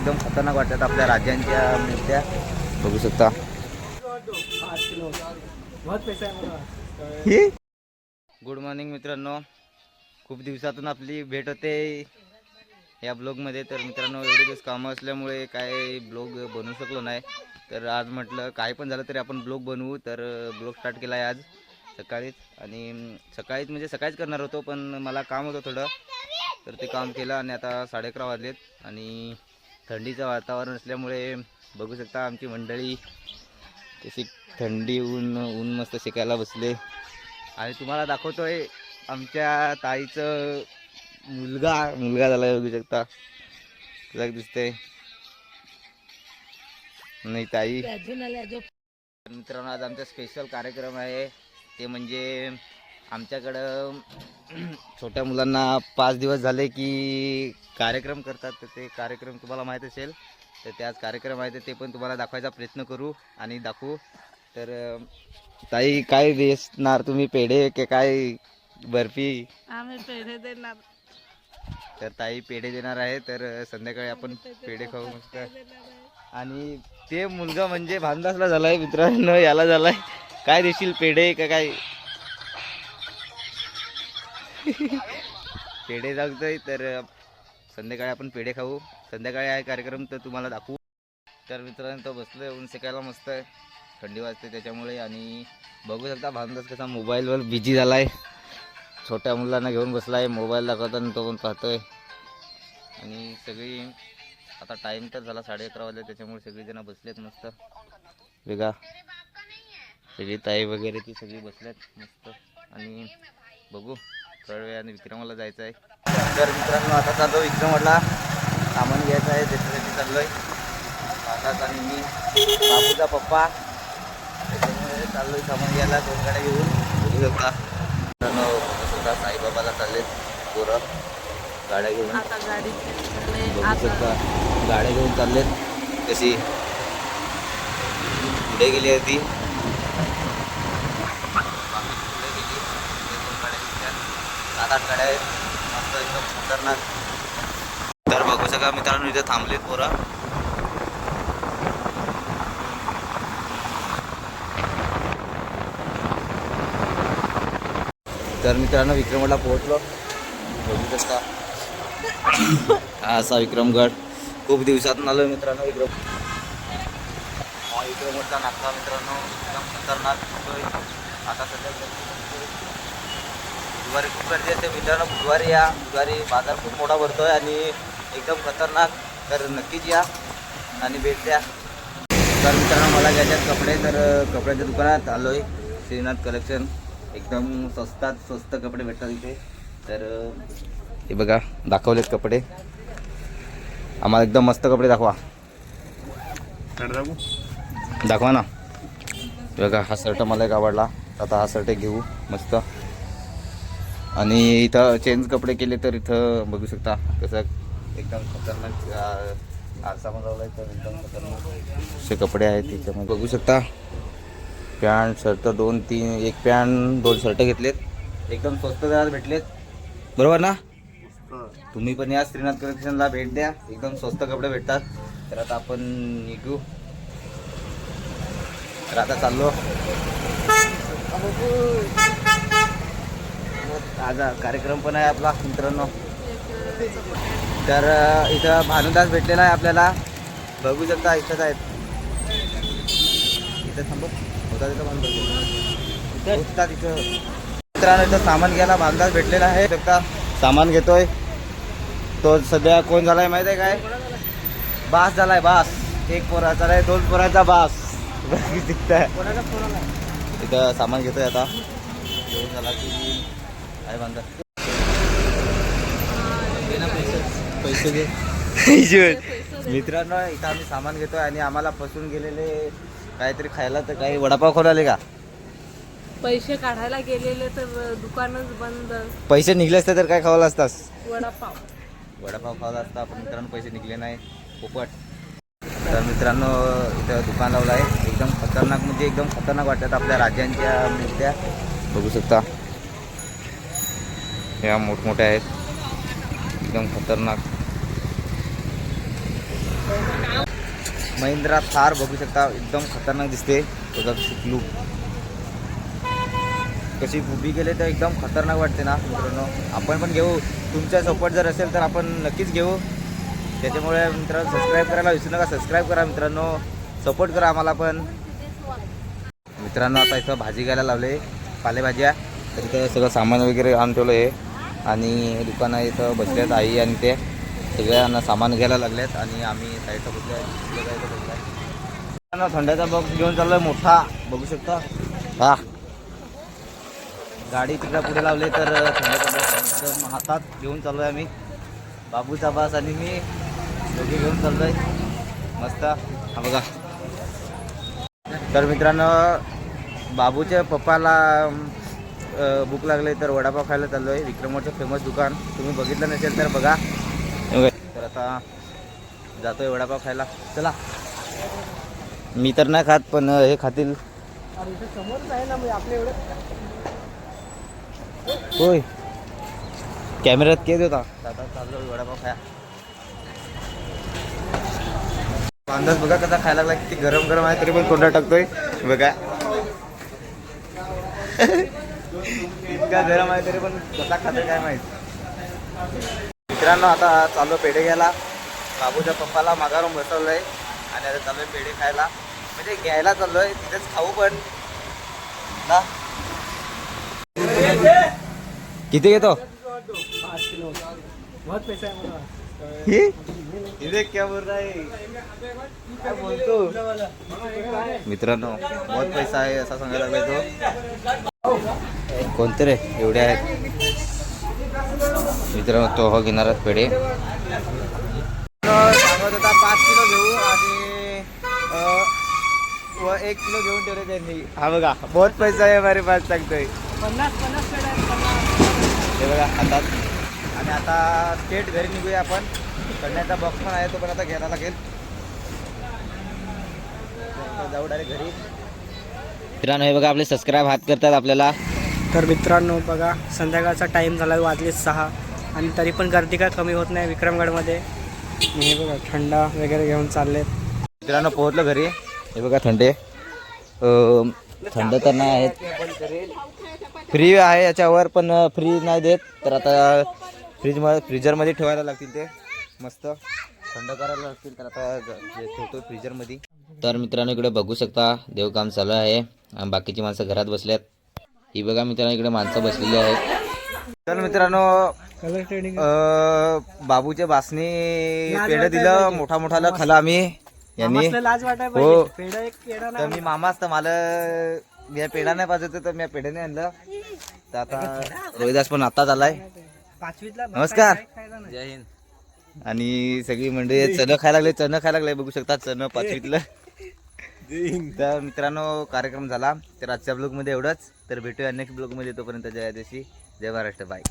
एकदम खतरनाक वाटतात आपल्या राज्यांच्या मूर्त्या बघू शकता. गुड मॉर्निंग मित्रांनो, खूप दिवसातून आपली भेट होते या ब्लॉगमध्ये. तर मित्रांनो, एवढे दिवस कामं असल्यामुळे काय ब्लॉग बनवू शकलो नाही. तर आज म्हटलं काही पण झालं तरी आपण ब्लॉग बनवू. तर ब्लॉग स्टार्ट केला आहे आज सकाळीच. आणि सकाळीच म्हणजे सकाळीच करणार होतो, पण मला काम होतं थोडं, तर ते काम केलं. आणि आता 11:30 वाजलेत आणि थंडीचं वातावरण असल्यामुळे बघू शकता आमची मंडळी तशी थंडी ऊन मस्त शेकायला बसले. आणि तुम्हाला दाखवतोय आमच्या ताईचं मुलगा झाला, बघू शकता कसा दिसतंय नाही ताई. मित्रांनो, आज आमचा स्पेशल कार्यक्रम आहे. ते म्हणजे आमच्याकडं छोट्या मुलांना 5 दिवस झाले की कार्यक्रम करतात. तर ते कार्यक्रम तुम्हाला माहीत असेल, तर ते आज कार्यक्रम आहे, ते पण तुम्हाला दाखवायचा प्रयत्न करू आणि दाखवू. तर ताई, काय देणार तुम्ही, पेढे की काय बर्फी? आम्ही पेढे देणार. तर ताई पेढे देणार आहे. तर संध्याकाळी आपण पेढे खाऊ मस्त. आणि ते मुलगा म्हणजे भांदासला झालाय मित्रांनो, याला झालाय. काय देशील, पेढे का काय? पेढे जागतोय. तर संध्याकाळी आपण पेढे खाऊ. संध्याकाळी आहे कार्यक्रम, तर तुम्हाला दाखवू. तर मित्रांनो, तो बसलोय ऊन सेकायला मस्त आहे, थंडी वाजते त्याच्यामुळे. आणि बघू शकता भांदास कसा मोबाईलवर बिझी झालाय. छोट्या मुलांना घेऊन बसलाय, मोबाईल दाखवताना तो पण पाहतोय. आणि सगळी आता टाईम तर झाला 11:30 वाजले, त्याच्यामुळे सगळीजण बसलेत मस्त वेगळा. सगळी ताई वगैरे ती सगळी बसलेत मस्त. आणि बघू थोड्या वेळाने विक्रमला जायचं आहे. तर मित्रांनो, आता चाललो विक्रमला, सामान घ्यायचं आहे, त्याच्यासाठी चाललो आहे. बाबाच आणि मी, बाबूचा पप्पा, त्याच्यामुळे चाललो आहे सामान घ्यायला 2 गाड्या घेऊन. बघू शकता मित्रांनो, स्वतः साईबाबाला चाललेत पोरं गाड्या घेऊन. आता गाडी बघू शकता गाड्या घेऊन चाललेत कशी पुढे गेली आहे ती. पुढे गेली 2 गाड्या घेतल्या, 7-8 गाड्या आहेत मस्त एकदम खतरनाक. तर बघू शकता मित्रांनो, इथे थांबलेत पोरं. तर मित्रांनो, विक्रमगडला पोहोचलो. बघू शकता हा असा विक्रमगड. खूप दिवसातून आलो मित्रांनो विक्रम. हा विक्रमगडचा नाश्ता मित्रांनो एकदम खतरनाक होतोय. आता सध्या बुधवारी खूप गर्दी असते मित्रांनो. बुधवारी या, बुधवारी बाजार खूप मोठा भरतोय आणि एकदम खतरनाक. तर नक्कीच या आणि भेट द्या. तर मित्रांनो, मला घ्यायच्यात कपडे. तर कपड्याच्या दुकानात आलो आहे, श्रीनाथ कलेक्शन. एकदम स्वस्त कपडे भेटतात इथे. तर हे बघा, दाखवलेत कपडे आम्हाला, एकदम मस्त कपडे दाखवा. दाखवा ना. बघा, हा शर्ट मला एक आवडला, आता हा शर्ट घेऊ मस्त. आणि इथं चेंज कपडे केले, तर इथं बघू शकता कसं एकदम खतरनाक आरसा बनवला आहे. तर एकदम खतरनाक असे कपडे आहेत त्याच्यामध्ये बघू शकता. पॅन्ट शर्ट 2-3, एक पॅन्ट 2 शर्ट घेतलेत, एकदम स्वस्त दरात भेटलेत. बरोबर ना? तुम्ही पण या श्रीनाथ कलेक्शनला भेट द्या, एकदम स्वस्त कपडे भेटतात. तर आता आपण निघू. तर आता चाललो. आज कार्यक्रम पण आहे आपला मित्रांनो. तर इथं भानुदास भेटलेला आहे आपल्याला, बघू शकता इथंच आहेत. इथं थांबू होता तिथं भानुदास तिथं. मित्रांनो, इथं सामान घ्यायला भानुदास भेटलेला आहे. शकता सामान घेतोय तो. सध्या कोण झालाय माहिती आहे काय? बास झालाय, बास. 1 पोराचा आहे, 2 पोराचा बास. इथं सामान घेतोय आता, घेऊन झाला की आहे बांधा. पैसे घे. मित्रांनो, इथं आम्ही सामान घेतोय आणि आम्हाला फसून गेलेले काहीतरी खायला. तर काही वडापाव खाऊन आले का? पैसे काढायला गेलेले तर दुकानच बंद. पैसे निघले असते तर काय खावला असतास? वडापाव खावला असता. पण मित्रांनो, पैसे निघले नाही, पोपट. तर मित्रांनो, इथं दुकान लावलं आहे, एकदम खतरनाक म्हणजे एकदम खतरनाक वाटतात आपल्या राज्यांच्या मूर्त्या. बघू शकता ह्या मोठमोठ्या आहेत, एकदम खतरनाक. महिंद्रा थार बघू शकता, एकदम खतरनाक दिसते. बघा लुक कशी उभी गेले तर एकदम खतरनाक वाटते ना मित्रांनो. आपण पण घेऊ, तुमचा सपोर्ट जर असेल तर आपण नक्कीच घेऊ. त्याच्यामुळे मित्रांनो सबस्क्राईब करायला विसरू नका. सबस्क्राईब करा मित्रांनो, सपोर्ट करा आम्हाला पण. मित्रांनो आता इथं भाजी घ्यायला लावले, पालेभाज्या. तर इथं सगळं सामान वगैरे आणून ठेवलं आहे आणि दुकानं इथं बसल्यात आई आणि ते सगळ्यांना सामान घ्यायला लागलेत आणि आम्ही साईडला बसल्या. थंड्याचा बॉक्स घेऊन चाललोय मोठा, बघू शकता. हा गाडी तिकडे पुढे लावले तर थंड्याचा बॉक्स एकदम हातात घेऊन चाललो आहे आम्ही. बाबूचा बास आणि मी दोघे घेऊन चाललोय मस्त. हा बघा. तर मित्रांनो बाबूच्या पप्पाला भूक लागले तर वडापाव खायला चाललो आहे. विक्रमोडचं फेमस दुकान, तुम्ही बघितलं नसेल तर बघा. तर आता जातोय वडापाव खायला. चला. मी तर नाही खात पण हे खातील. होय कॅमेऱ्यात केस होता. आता चाललो वडापाव खाया. अंदाज बघा कसा खायला लागला, किती गरम गरम आहे तरी पण तोंडात टाकतोय बघा. इतका गरम आहे तरी पण कसा खातोय काय माहित. मित्रांनो आता चाललो पेढे घ्यायला. बाबूच्या पप्पाला मागारून बसवलंय आणि आता चाललोय पेढे खायला. म्हणजे घ्यायला चाललोय, तिथेच खाऊ पण ना. किती घेतो? 5 किलो बहुत पैसा है मेरा. इथे क्या बोल रहा है, काय बोलतो मित्रांनो. बहुत पैसा आहे असा सांगायला लागलाय तो. कोणते रे एवढे आहेत मित्रांनो. तो हो घेणार आहेत पेढे. सांगत होता 5 किलो घेऊ आणि 1 किलो घेऊन ठेवले त्यांनी. हा बघा बहुत पैसा आहे हमारे पास सांगतोय. 50 पेढे आहेत. हे बघा हातात. आणि आता स्टेट घरी निघूया आपण. करण्याचा बॉक्स पण आहे तो पण आता घ्यायला लागेल. जाऊ डायरेक्ट घरी. मित्रांनो हे बघा आपले सबस्क्राईब हात करतात आपल्याला. तर मित्रांनो बघा संध्याकाळचा टाईम झाला, वाजले 6 आणि तरी पण गर्दी काय कमी होत नाही विक्रमगडमध्ये. हे बघा थंडा वगैरे घेऊन चाललेत. मित्रांनो पोहोचलो घरी. हे बघा थंडे. थंड तर नाही आहेत, फ्री आहे याच्यावर पण फ्री नाही देत. तर आता फ्रीजरमध्ये ठेवायला लागतील ते मस्त थंड करायला लागतील. तर आता ठेवतो फ्रीजरमध्ये. तर मित्रांनो इकडे बघू शकता देवकाम चालू आहे आणि बाकीची माणसं घरात बसल्यात. ही बघा मित्रांनो इकडे माणसं बसलेली आहेत. तर मित्रांनो कलर ट्रेडिंग बाबूच्या बासनी पेढं दिलं, मोठा मोठाला खाला आम्ही यांनी. लाज वाटाय हो. पाहिजे. पेढा एक पेढा तर मी मामाच तर मला मी पेढा नाही पाहिजे तर मी पेढ्याने आणलं. तर आता रोहिदास पण आताच आलाय. 5वीतला नमस्कार. जय हिंद. आणि सगळी मंडळी चणं खायला लागले बघू शकता. चणं 5वीतलं. तर मित्रांनो कार्यक्रम झाला. तर आजच्या ब्लॉगमध्ये एवढंच. तर भेटूया नेक्स्ट ब्लॉगमध्ये. तोपर्यंत जय आदिवासी, जय महाराष्ट्र, बाय.